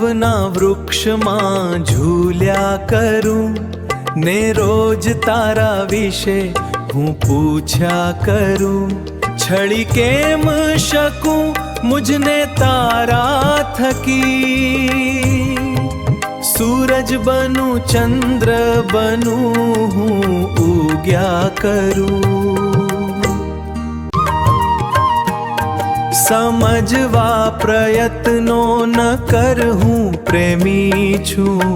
ભવના વૃક્ષમાં ઝૂલ્યા કરું ને રોજ તારા વિશે હું પૂછ્યા કરું. છળી કેમ શકું મુझને તારા થકી, સૂરજ બનું ચંદ્ર બનું હું ઉગ્યા કરું. સમજવા પ્રયત્નો ન કર, હું પ્રેમી છું.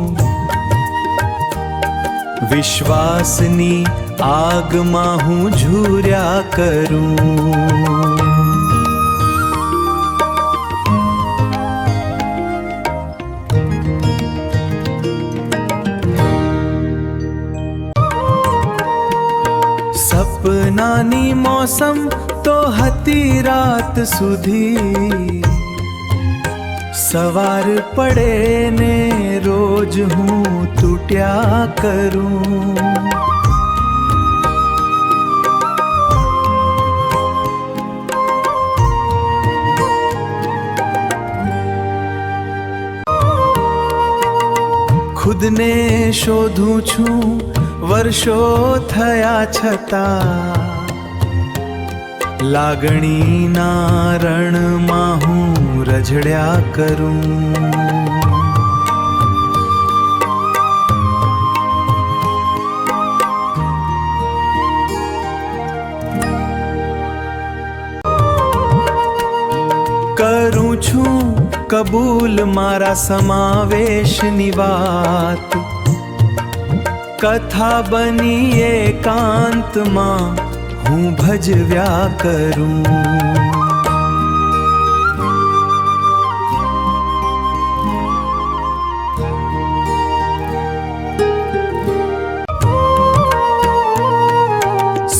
વિશ્વાસની આગમાં હું ઝૂર્યા કરું. સપનાની મોસમ તો હતી રાત સુધી, સવાર પડે ને રોજ હું તૂટ્યા કરું. ખુદને શોધું છું વર્ષો થયા છતાં, લાગણીના રણમાં હું રઝળ્યા કરું. કરું છું કબૂલ મારા સમાવેશની વાત, કથા બની એકાંતમાં હું ભજવ્યા કરું.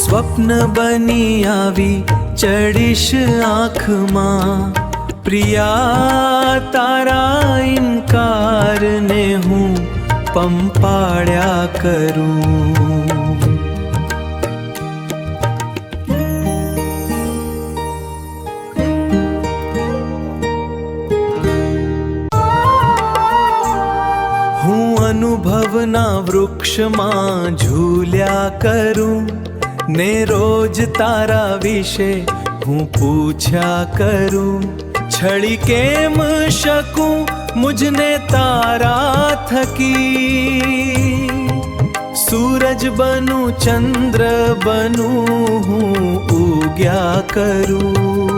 સ્વપ્ન બની આવી ચડીશ આંખમાં, પ્રિયા તારા ઇનકારને હું પંપાળ્યા કરું. હું અનુભવના વૃક્ષમાં ઝૂલ્યા કરું ને રોજ તારા વિશે હું પૂછ્યા કરું. છળી કેમ શકું મુझને તારા થકી, સૂરજ બનું ચંદ્ર બનું હું ઉગ્યા કરું.